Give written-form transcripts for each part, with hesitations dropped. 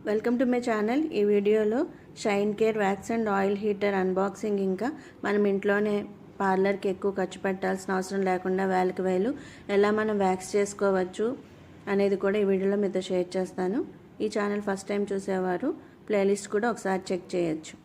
Welcome to my channel. ఈ వీడియోలో shine care wax and oil heater unboxing, ఇంకా మనం ఇంట్లోనే పార్లర్కి ఎక్కువ ఖర్చు పెట్టాల్సిన అవసరం లేకుండా వేలకు వేలు ఎలా మనం వ్యాక్స్ చేసుకోవచ్చు అనేది కూడా ఈ వీడియోలో మీతో షేర్ చేస్తాను. ఈ ఛానల్ ఫస్ట్ టైం చూసేవారు ప్లేలిస్ట్ కూడా ఒకసారి చెక్ చేయొచ్చు.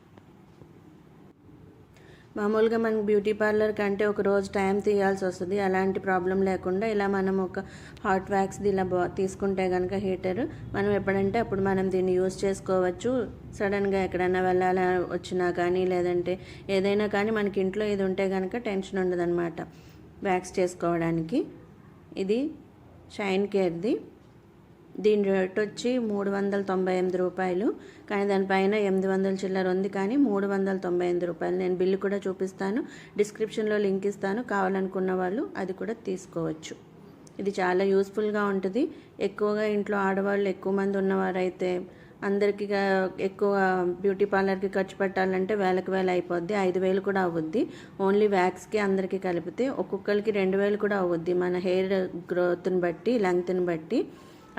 మామూలుగా మనకు బ్యూటీ పార్లర్ కంటే ఒక రోజు టైం తీయాల్సి వస్తుంది. అలాంటి ప్రాబ్లం లేకుండా ఇలా మనం ఒక హాట్ వ్యాక్స్ది ఇలా తీసుకుంటే కనుక హీటర్ మనం ఎప్పుడంటే అప్పుడు మనం దీన్ని యూజ్ చేసుకోవచ్చు. సడన్గా ఎక్కడైనా వెళ్ళాలి వచ్చినా కానీ, లేదంటే ఏదైనా కానీ మనకి ఇంట్లో ఇది ఉంటే కనుక టెన్షన్ ఉండదన్నమాట వ్యాక్స్ చేసుకోవడానికి. ఇది షైన్ కేర్ది. దీని రేట్ వచ్చి 398 రూపాయలు, కానీ దానిపైన 800 చిల్లర ఉంది, కానీ 398 రూపాయలు. నేను బిల్లు కూడా చూపిస్తాను, డిస్క్రిప్షన్లో లింక్ ఇస్తాను, కావాలనుకున్న వాళ్ళు అది కూడా తీసుకోవచ్చు. ఇది చాలా యూస్ఫుల్గా ఉంటుంది. ఎక్కువగా ఇంట్లో ఆడవాళ్ళు ఎక్కువ మంది ఉన్నవారైతే అందరికీ ఎక్కువ బ్యూటీ పార్లర్కి ఖర్చు పెట్టాలంటే వేలకు వేలు అయిపోద్ది. 5,000 కూడా అవుద్ది. ఓన్లీ వ్యాక్స్కి అందరికీ కలిపితే ఒక్కొక్కరికి 2,000 కూడా అవుద్ది, మన హెయిర్ గ్రోత్ని బట్టి, లెంగ్త్ని బట్టి.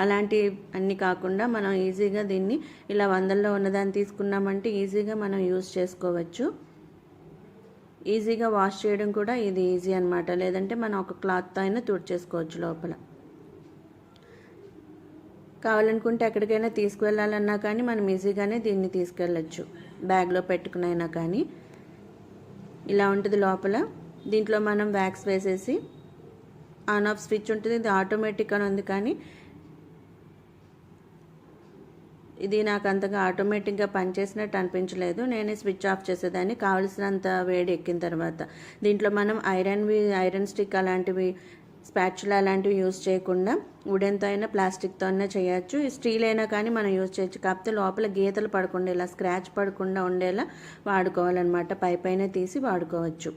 అలాంటి అన్నీ కాకుండా మనం ఈజీగా దీన్ని ఇలా 100లో ఉన్నదాన్ని తీసుకున్నామంటే ఈజీగా మనం యూజ్ చేసుకోవచ్చు. ఈజీగా వాష్ చేయడం కూడా ఇది ఈజీ అనమాట. లేదంటే మనం ఒక క్లాత్తో అయినా తుడిచేసుకోవచ్చు లోపల. కావాలనుకుంటే ఎక్కడికైనా తీసుకువెళ్ళాలన్నా కానీ మనం ఈజీగానే దీన్ని తీసుకెళ్ళచ్చు, బ్యాగ్లో పెట్టుకునైనా కానీ. ఇలా ఉంటుంది లోపల. దీంట్లో మనం వ్యాక్స్ వేసేసి ఆన్ ఆఫ్ స్విచ్ ఉంటుంది. ఇది ఆటోమేటిక్ అని ఉంది, కానీ ఇది నాకు అంతగా ఆటోమేటిక్గా పనిచేసినట్టు అనిపించలేదు. నేనే స్విచ్ ఆఫ్ చేసేదాన్ని కావలసినంత వేడి ఎక్కిన తర్వాత. దీంట్లో మనం ఐరన్ స్టిక్ అలాంటివి, స్పాచులా అలాంటివి యూజ్ చేయకుండా వుడెన్తో అయినా ప్లాస్టిక్తో అయినా చేయొచ్చు. స్టీల్ అయినా కానీ మనం యూజ్ చేయొచ్చు. కాకపోతే లోపల గీతలు పడకుండా, ఇలా స్క్రాచ్ పడకుండా ఉండేలా వాడుకోవాలన్నమాట. పైన తీసి వాడుకోవచ్చు.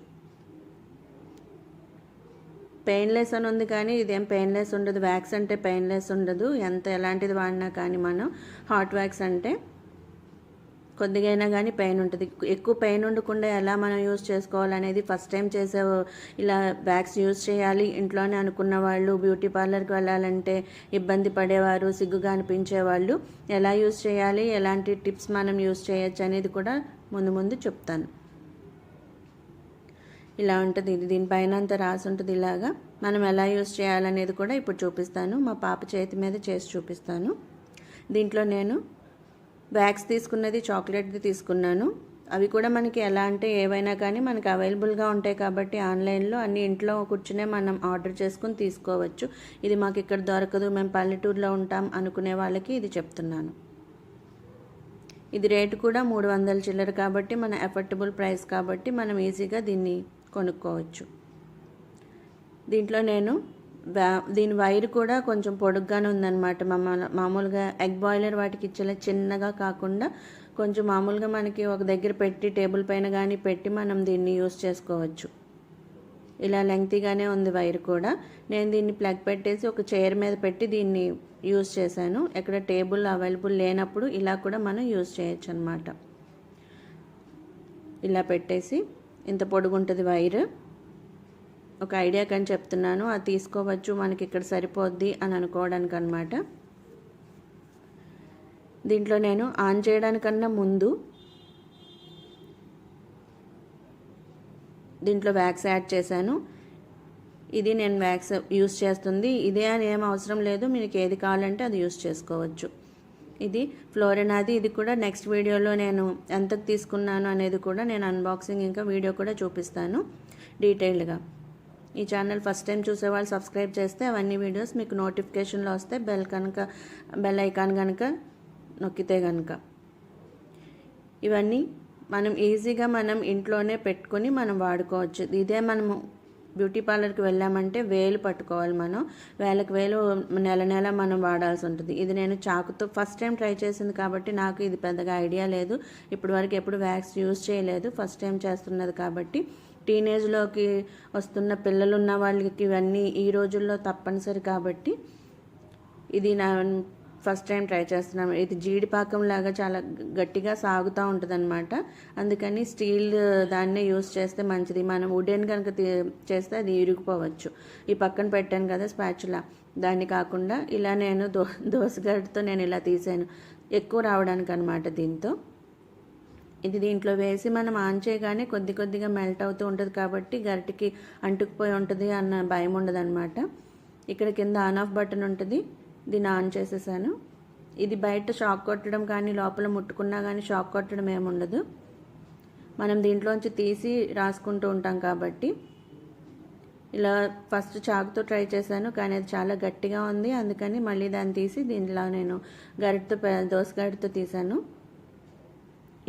పెయిన్లెస్ అని ఉంది, కానీ ఇదేం పెయిన్లెస్ ఉండదు. వ్యాక్స్ అంటే పెయిన్లెస్ ఉండదు. ఎలాంటిది వాడినా కానీ మనం హాట్ వ్యాక్స్ అంటే కొద్దిగా అయినా కానీ పెయిన్ ఉంటుంది. ఎక్కువ పెయిన్ ఉండకుండా ఎలా మనం యూజ్ చేసుకోవాలనేది ఫస్ట్ టైం ఇలా వ్యాక్స్ యూజ్ చేయాలి ఇంట్లోనే అనుకున్న వాళ్ళు, బ్యూటీ పార్లర్కి వెళ్ళాలంటే ఇబ్బంది పడేవారు, సిగ్గుగా అనిపించేవాళ్ళు ఎలా యూజ్ చేయాలి, ఎలాంటి టిప్స్ మనం యూజ్ చేయొచ్చు అనేది కూడా ముందు చెప్తాను. ఇలా ఉంటుంది. ఇది దీనిపైన అంతా రాసి ఉంటుంది. ఇలాగా మనం ఎలా యూజ్ చేయాలనేది కూడా ఇప్పుడు చూపిస్తాను. మా పాప చేతి మీద చేసి చూపిస్తాను. దీంట్లో నేను వ్యాక్స్ తీసుకున్నది చాక్లెట్ది తీసుకున్నాను. అవి కూడా మనకి ఎలా అంటే ఏవైనా కానీ మనకి అవైలబుల్గా ఉంటాయి కాబట్టి ఆన్లైన్లో అన్ని ఇంట్లో కూర్చునే మనం ఆర్డర్ చేసుకుని తీసుకోవచ్చు. ఇది మాకు ఇక్కడ దొరకదు, మేము పల్లెటూరులో ఉంటాం అనుకునే వాళ్ళకి ఇది చెప్తున్నాను. ఇది రేటు కూడా 300 చిల్లర కాబట్టి మన అఫోర్డబుల్ ప్రైస్ కాబట్టి మనం ఈజీగా దీన్ని కొనుక్కోవచ్చు. దీంట్లో నేను దీని వైర్ కూడా కొంచెం పొడుగ్గానే ఉందన్నమాట. మామూలుగా ఎగ్ బాయిలర్ వాటికి ఇచ్చేలా చిన్నగా కాకుండా కొంచెం మామూలుగా మనకి ఒక దగ్గర పెట్టి టేబుల్ పైన కానీ పెట్టి మనం దీన్ని యూజ్ చేసుకోవచ్చు. ఇలా లెంగ్తీగానే ఉంది వైర్ కూడా. నేను దీన్ని ప్లగ్ పెట్టేసి ఒక చైర్ మీద పెట్టి దీన్ని యూజ్ చేశాను. ఎక్కడ టేబుల్ అవైలబుల్ లేనప్పుడు ఇలా కూడా మనం యూజ్ చేయొచ్చు అన్నమాట. ఇలా పెట్టేసి ఇంత పొడుగుంటుంది వైర్. ఒక ఐడియా కానీ చెప్తున్నాను, అది తీసుకోవచ్చు మనకి ఇక్కడ సరిపోద్ది అని అనుకోవడానికి అనమాట. దీంట్లో నేను ఆన్ చేయడానికన్నా ముందు దీంట్లో వ్యాక్స్ యాడ్ చేశాను. ఇది నేను వ్యాక్స్ యూజ్ చేస్తుంది. ఇదే అని ఏం అవసరం లేదు, మీకు ఏది కావాలంటే అది యూజ్ చేసుకోవచ్చు. ఇది ఫ్లోరెనాది. ఇది కూడా నెక్స్ట్ వీడియోలో నేను ఎంతకు తీసుకున్నాను అనేది కూడా నేను అన్బాక్సింగ్ ఇంకా వీడియో కూడా చూపిస్తాను డీటెయిల్డ్గా. ఈ ఛానల్ ఫస్ట్ టైం చూసేవాళ్ళు సబ్స్క్రైబ్ చేస్తే అవన్నీ వీడియోస్ మీకు నోటిఫికేషన్లో వస్తే బెల్ ఐకాన్ కనుక నొక్కితే కనుక ఇవన్నీ మనం ఈజీగా మనం ఇంట్లోనే పెట్టుకొని మనం వాడుకోవచ్చు. ఇదే మనము బ్యూటీ పార్లర్కి వెళ్ళామంటే వేలు పట్టుకోవాలి, మనం వేలకు వేలు నెల మనం వాడాల్సి ఉంటుంది. ఇది నేను చాకుతో ఫస్ట్ టైం ట్రై చేసింది కాబట్టి నాకు ఇది పెద్దగా ఐడియా లేదు. ఇప్పటి వరకు ఎప్పుడు వ్యాక్స్ యూజ్ చేయలేదు, ఫస్ట్ టైం చేస్తున్నది కాబట్టి. టీనేజ్లోకి వస్తున్న పిల్లలు ఉన్న వాళ్ళకి ఇవన్నీ ఈ రోజుల్లో తప్పనిసరి కాబట్టి ఇది నా ఫస్ట్ టైం ట్రై చేస్తున్నాను. ఇది జీడిపాకం లాగా చాలా గట్టిగా సాగుతూ ఉంటుంది అనమాట. అందుకని స్టీల్ దాన్నే యూస్ చేస్తే మంచిది. మనం వుడెన్ కనుక చేస్తే అది ఇరిగిపోవచ్చు. ఈ పక్కన పెట్టాను కదా స్పాచులా, దాన్ని కాకుండా ఇలా నేను దోసగడ్డతో నేను ఇలా తీసాను. ఎక్కువ రావడానికి అనమాట దీంతో. ఇది దీంట్లో వేసి మనం ఆన్ చేయగానే కొద్ది కొద్దిగా మెల్ట్ అవుతూ ఉంటుంది కాబట్టి గరిటికి అంటుకుపోయి ఉంటుంది అన్న భయం ఉండదన్నమాట. ఇక్కడ కింద ఆన్ ఆఫ్ బటన్ ఉంటుంది, దీన్ని ఆన్ చేసేసాను. ఇది బయట షాక్ కొట్టడం కానీ లోపల ముట్టుకున్నా కానీ షాక్ కొట్టడం ఏముండదు. మనం దీంట్లోంచి తీసి రాసుకుంటూ ఉంటాం కాబట్టి. ఇలా ఫస్ట్ చాకుతో ట్రై చేశాను కానీ అది చాలా గట్టిగా ఉంది, అందుకని మళ్ళీ దాన్ని తీసి దీంట్లో నేను దోస గరిటతో తీసాను.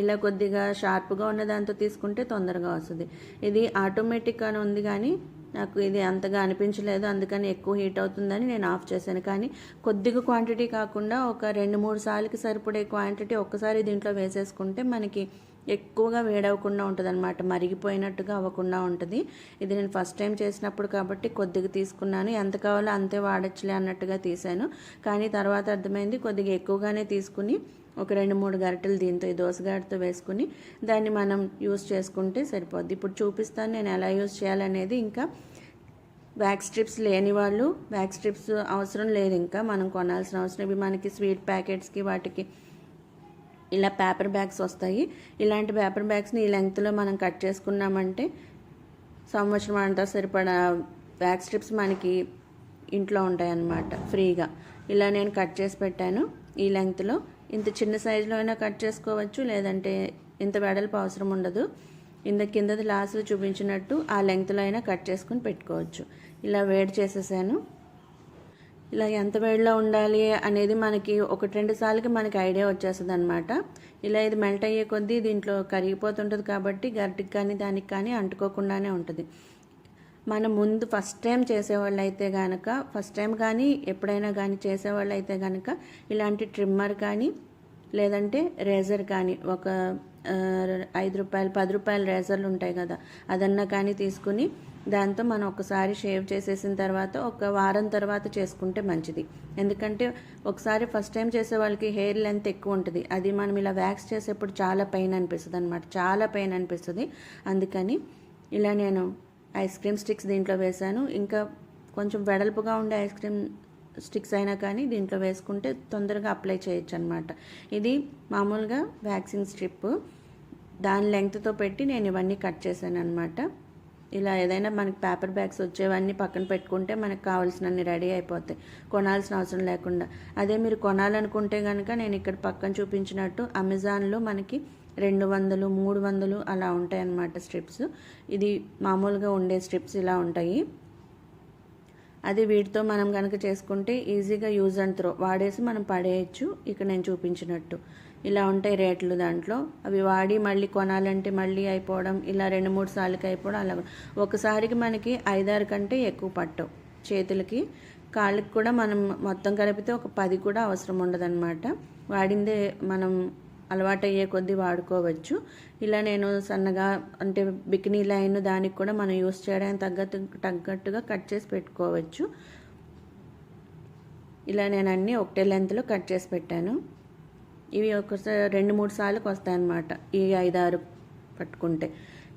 ఇలా కొద్దిగా షార్ప్గా ఉన్న దాంతో తీసుకుంటే తొందరగా వస్తుంది. ఇది ఆటోమేటిక్ అని ఉంది కానీ నాకు ఇది అంతగా అనిపించలేదు, అందుకని ఎక్కువ హీట్ అవుతుందని నేను ఆఫ్ చేశాను. కానీ కొద్దిగా క్వాంటిటీ కాకుండా ఒక 2-3 సార్లకి సరిపడే క్వాంటిటీ ఒక్కసారి దీంట్లో వేసేసుకుంటే మనకి ఎక్కువగా వేడవకుండా ఉంటుంది అనమాట, మరిగిపోయినట్టుగా అవ్వకుండా ఉంటుంది. ఇది నేను ఫస్ట్ టైం చేసినప్పుడు కాబట్టి కొద్దిగా తీసుకున్నాను, ఎంత కావాలో అంతే వాడచ్చులే అన్నట్టుగా తీసాను. కానీ తర్వాత అర్థమైంది కొద్దిగా ఎక్కువగానే తీసుకుని ఒక 2-3 గరిటెలు దీంతో ఈ దోస గరిటెతో వేసుకుని దాన్ని మనం యూస్ చేసుకుంటే సరిపోద్ది. ఇప్పుడు చూపిస్తాను నేను ఎలా యూస్ చేయాలనేది. ఇంకా వ్యాక్స్ స్ట్రిప్స్ లేని వాళ్ళు వ్యాక్స్ స్ట్రిప్స్ అవసరం లేదు, ఇంకా మనం కొనాల్సిన అవసరం. ఇవి మనకి స్వీట్ ప్యాకెట్స్కి వాటికి ఇలా పేపర్ బ్యాగ్స్ వస్తాయి. ఇలాంటి పేపర్ బ్యాగ్స్ని ఈ లెంగ్త్లో మనం కట్ చేసుకున్నామంటే సంవత్సరం అంతా సరిపడా వ్యాక్స్ స్ట్రిప్స్ మనకి ఇంట్లో ఉంటాయి అన్నమాట ఫ్రీగా. ఇలా నేను కట్ చేసి పెట్టాను ఈ లెంగ్త్లో. ఇంత చిన్న సైజులో అయినా కట్ చేసుకోవచ్చు, లేదంటే ఇంత వెడల్పు అవసరం ఉండదు. కిందది లాస్ట్లో చూపించినట్టు ఆ లెంగ్త్లో అయినా కట్ చేసుకుని పెట్టుకోవచ్చు. ఇలా వేడి చేసేసాను. ఇలా ఎంత వేడిలో ఉండాలి అనేది మనకి 1-2 సార్లకి మనకి ఐడియా వచ్చేస్తుంది అనమాట. ఇలా ఇది మెల్ట్ అయ్యే కొద్దీ దీంట్లో కరిగిపోతుంటుంది కాబట్టి గరిటికి కానీ దానికి కానీ అంటుకోకుండానే ఉంటుంది. మనం ముందు ఫస్ట్ టైం చేసేవాళ్ళు అయితే కనుక, ఫస్ట్ టైం కానీ ఎప్పుడైనా కానీ చేసేవాళ్ళు అయితే కనుక ఇలాంటి ట్రిమ్మర్ కానీ లేదంటే రేజర్ కానీ ఒక 5 రూపాయలు 10 రూపాయల రేజర్లు ఉంటాయి కదా, అదన్నా కానీ తీసుకుని దాంతో మనం ఒకసారి షేవ్ చేసేసిన తర్వాత ఒక వారం తర్వాత చేసుకుంటే మంచిది. ఎందుకంటే ఒకసారి ఫస్ట్ టైం చేసే వాళ్ళకి హెయిర్ లెంత్ ఎక్కువ ఉంటుంది, అది మనం ఇలా వ్యాక్స్ చేసేప్పుడు చాలా పెయిన్ అనిపిస్తుంది అనమాట, చాలా పెయిన్ అనిపిస్తుంది. అందుకని ఇలా నేను ఐస్ క్రీమ్ స్టిక్స్ దీంట్లో వేశాను. ఇంకా కొంచెం వెడల్పుగా ఉండే ఐస్ క్రీమ్ స్టిక్స్ అయినా కానీ దీంట్లో వేసుకుంటే తొందరగా అప్లై చేయొచ్చు అనమాట. ఇది మామూలుగా వ్యాక్సింగ్ స్ట్రిప్, దాని లెంగ్త్తో పెట్టి నేను ఇవన్నీ కట్ చేశాను అనమాట. ఇలా ఏదైనా మనకి పేపర్ బ్యాగ్స్ వచ్చేవన్నీ పక్కన పెట్టుకుంటే మనకు కావాల్సినన్ని రెడీ అయిపోతాయి, కొనాల్సిన అవసరం లేకుండా. అదే మీరు కొనాలనుకుంటే కనుక నేను ఇక్కడ పక్కన చూపించినట్టు అమెజాన్లో మనకి 200, 300 అలా ఉంటాయి అన్నమాట స్ట్రిప్స్. ఇది మామూలుగా ఉండే స్ట్రిప్స్ ఇలా ఉంటాయి. అది వీటితో మనం కనుక చేసుకుంటే ఈజీగా యూజ్ అండ్ త్రో వాడేసి మనం పడేయచ్చు. ఇక్కడ నేను చూపించినట్టు ఇలా ఉంటాయి రేట్లు దాంట్లో. అవి వాడి మళ్ళీ కొనాలంటే మళ్ళీ అయిపోవడం, ఇలా 2-3 సార్లకి అయిపోవడం, అలా ఒకసారికి మనకి 5-6 కంటే ఎక్కువ పట్టవు. చేతులకి కాళ్ళకి కూడా మనం మొత్తం కలిపితే ఒక 10 కూడా అవసరం ఉండదన్నమాట. వాడిందే మనం అలవాటు అయ్యే కొద్దీ వాడుకోవచ్చు. ఇలా నేను సన్నగా అంటే బికినీ లైన్ దానికి కూడా మనం యూస్ చేయడానికి తగ్గట్టుగా కట్ చేసి పెట్టుకోవచ్చు. ఇలా నేను అన్నీ ఒకటే లెంత్లో కట్ చేసి పెట్టాను. ఇవి ఒకసారి 2-3 సార్లకు వస్తాయన్నమాట ఈ 5-6 పట్టుకుంటే.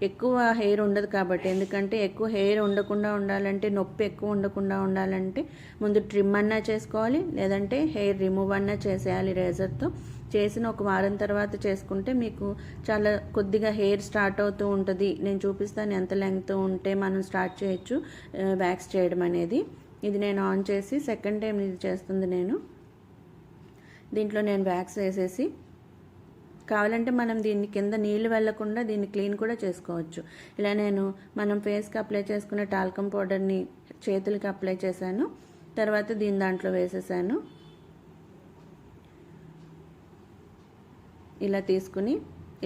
ఎక్కువ హెయిర్ ఉండదు కాబట్టి, ఎందుకంటే ఎక్కువ హెయిర్ ఉండకుండా ఉండాలంటే, నొప్పి ఎక్కువ ఉండకుండా ఉండాలంటే ముందు ట్రిమ్ అన్నా చేసుకోవాలి, లేదంటే హెయిర్ రిమూవ్ అన్నా చేసేయాలి రేజర్తో. చేసిన ఒక వారం తర్వాత చేసుకుంటే మీకు చాలా కొద్దిగా హెయిర్ స్టార్ట్ అవుతూ ఉంటుంది. నేను చూపిస్తాను ఎంత లెంగ్త్ ఉంటే మనం స్టార్ట్ చేయొచ్చు వ్యాక్స్ చేయడం అనేది. ఇది నేను ఆన్ చేసి సెకండ్ టైం ఇది చేస్తుంది నేను. దీంట్లో నేను వ్యాక్స్ వేసేసి, కావాలంటే మనం దీన్ని కింద నీళ్ళు వెళ్లకుండా దీన్ని క్లీన్ కూడా చేసుకోవచ్చు. ఇలా నేను మనం ఫేస్కి అప్లై చేసుకునే టాల్కమ్ పౌడర్ని చేతులకి అప్లై చేశాను. తర్వాత దీని దాంట్లో వేసేసాను. ఇలా తీసుకుని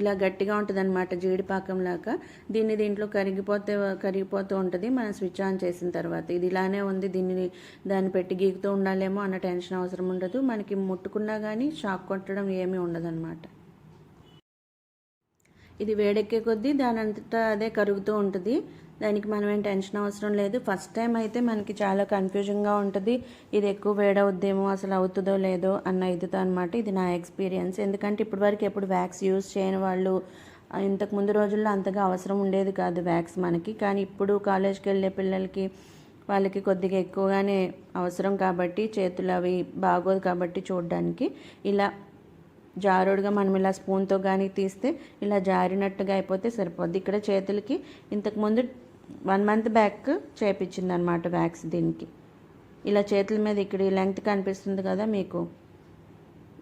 ఇలా గట్టిగా ఉంటుంది అనమాట, జీడిపాకంలాగా. దీంట్లో కరిగిపోతూ ఉంటుంది మనం స్విచ్ ఆన్ చేసిన తర్వాత. ఇది ఇలానే ఉంది, దాన్ని పెట్టి గీకుతూ ఉండాలేమో అన్న టెన్షన్ అవసరం ఉండదు. మనకి ముట్టుకున్నా కానీ షాక్ కొట్టడం ఏమీ ఉండదన్నమాట. ఇది వేడెక్కే కొద్దీ దాని అంతటా అదే కరుగుతూ ఉంటుంది, దానికి మనం ఏం టెన్షన్ అవసరం లేదు. ఫస్ట్ టైం అయితే మనకి చాలా కన్ఫ్యూజన్గా ఉంటుంది, ఇది ఎక్కువ వేడవుద్దేమో, అసలు అవుతుందో లేదో అన్న ఇదితో అనమాట. ఇది నా ఎక్స్పీరియన్స్. ఎందుకంటే ఇప్పటివరకు ఎప్పుడు వ్యాక్స్ యూజ్ చేయని వాళ్ళు, ఇంతకు ముందు రోజుల్లో అంతగా అవసరం ఉండేది కాదు వ్యాక్స్ మనకి. కానీ ఇప్పుడు కాలేజ్కి వెళ్ళే పిల్లలకి వాళ్ళకి కొద్దిగా ఎక్కువగానే అవసరం కాబట్టి, చేతులు అవి బాగోదు కాబట్టి చూడడానికి ఇలా జారుడుగా మనం ఇలా స్పూన్తో కానీ తీస్తే ఇలా జారినట్టుగా అయిపోతే సరిపోద్ది. ఇక్కడ చేతులకి ఇంతకుముందు 1 month బ్యాక్ చేయించింది అనమాట వ్యాక్స్. దీనికి ఇలా చేతుల మీద ఇక్కడ ఈ లెంగ్త్ కనిపిస్తుంది కదా మీకు,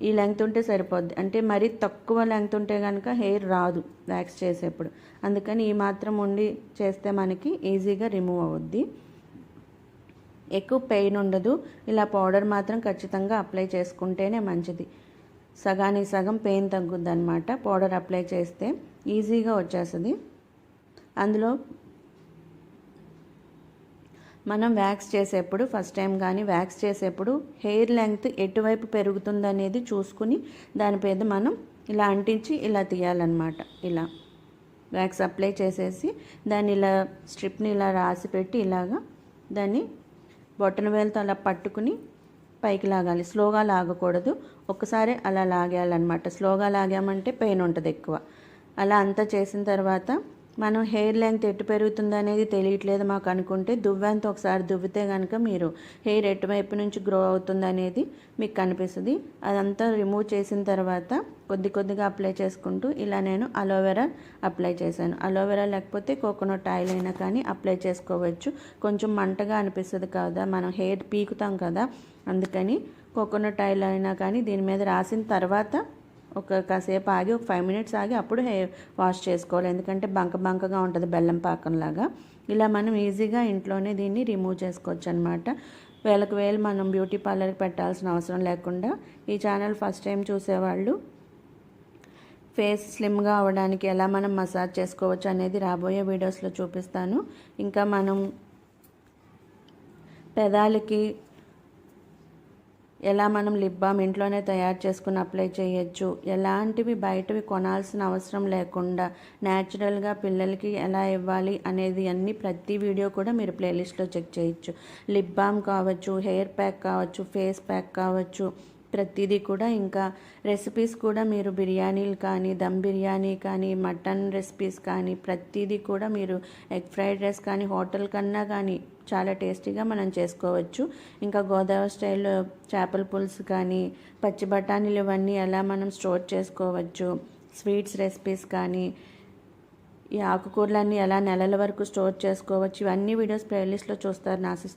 ఈ లెంగ్త్ ఉంటే సరిపోద్ది. అంటే మరీ తక్కువ లెంగ్త్ ఉంటే కనుక హెయిర్ రాదు వ్యాక్స్ చేసేప్పుడు. అందుకని ఈ మాత్రం ఉండి చేస్తే మనకి ఈజీగా రిమూవ్ అవుద్ది, ఎక్కువ పెయిన్ ఉండదు. ఇలా పౌడర్ మాత్రం ఖచ్చితంగా అప్లై చేసుకుంటేనే మంచిది. సగానికి సగం పెయిన్ తగ్గుద్ది అనమాట పౌడర్ అప్లై చేస్తే, ఈజీగా వచ్చేస్తుంది. అందులో మనం వ్యాక్స్ చేసేప్పుడు ఫస్ట్ టైం కానీ వ్యాక్స్ చేసేప్పుడు హెయిర్ లెంగ్త్ ఎటువైపు పెరుగుతుందనేది చూసుకుని దాని మీద మనం ఇలా అంటించి ఇలా తీయాలన్నమాట. ఇలా వ్యాక్స్ అప్లై చేసేసి దాన్ని ఇలా స్ట్రిప్ని ఇలా రాసి పెట్టి ఇలాగా దాన్ని బొట్టన వేలుతో అలా పట్టుకుని పైకి లాగాలి. స్లోగా లాగకూడదు, ఒక్కసారి అలా లాగేయాలన్నమాట. స్లోగా లాగామంటే పెయిన్ ఉంటుంది ఎక్కువ. అలా అంతా చేసిన తర్వాత మనం హెయిర్ లెంగ్త్ ఎటు పెరుగుతుంది అనేది తెలియట్లేదు మాకు అనుకుంటే దువ్వెంత ఒకసారి దువ్వితే కనుక మీరు హెయిర్ ఎటువైపు నుంచి గ్రో అవుతుంది అనేది మీకు కనిపిస్తుంది. అదంతా రిమూవ్ చేసిన తర్వాత కొద్ది కొద్దిగా అప్లై చేసుకుంటూ ఇలా నేను అలోవెరా అప్లై చేశాను. అలోవెరా లేకపోతే కోకోనట్ ఆయిల్ అయినా కానీ అప్లై చేసుకోవచ్చు. కొంచెం మంటగా అనిపిస్తుంది కదా, మనం హెయిర్ పీకుతాం కదా, అందుకని కోకోనట్ ఆయిల్ అయినా కానీ దీని మీద రాసిన తర్వాత కాసేపు ఆగి ఒక 5 minutes ఆగి అప్పుడు హెయిర్ వాష్ చేసుకోవాలి. ఎందుకంటే బంకగా ఉంటుంది బెల్లం పాకంలాగా. ఇలా మనం ఈజీగా ఇంట్లోనే దీన్ని రిమూవ్ చేసుకోవచ్చు అనమాట. వేలకు వేలు మనం బ్యూటీ పార్లర్కి పెట్టాల్సిన అవసరం లేకుండా ఈ ఛానల్ ఫస్ట్ టైం చూసేవాళ్ళు ఫేస్ స్లిమ్గా అవ్వడానికి ఎలా మనం మసాజ్ చేసుకోవచ్చు అనేది రాబోయే వీడియోస్లో చూపిస్తాను. ఇంకా మనం పెదాలకి ఎలా మనం లిప్ బామ్ ఇంట్లోనే తయారు చేసుకుని అప్లై చేయొచ్చు, ఎలాంటివి బయటవి కొనాల్సిన అవసరం లేకుండా న్యాచురల్గా పిల్లలకి ఎలా ఇవ్వాలి అనేది అన్ని ప్రతి వీడియో కూడా మీరు ప్లేలిస్ట్లో చెక్ చేయొచ్చు. లిప్ బామ్ కావచ్చు, హెయిర్ ప్యాక్ కావచ్చు, ఫేస్ ప్యాక్ కావచ్చు, ప్రతిదీ కూడా. ఇంకా రెసిపీస్ కూడా మీరు బిర్యానీలు కానీ, దమ్ బిర్యానీ కానీ, మటన్ రెసిపీస్ కానీ ప్రతిదీ కూడా మీరు ఎగ్ ఫ్రైడ్ రైస్ కానీ హోటల్ కన్నా కానీ చాలా టేస్టీగా మనం చేసుకోవచ్చు. ఇంకా గోదావరి స్టైల్లో చేపల పులుసు కానీ, పచ్చి బఠానీలు ఇవన్నీ ఎలా మనం స్టోర్ చేసుకోవచ్చు, స్వీట్స్ రెసిపీస్ కానీ, ఈ ఆకుకూరలన్నీ ఎలా నెలల వరకు స్టోర్ చేసుకోవచ్చు, ఇవన్నీ వీడియోస్ ప్లేలిస్ట్లో చూస్తారని ఆశిస్తున్నాను.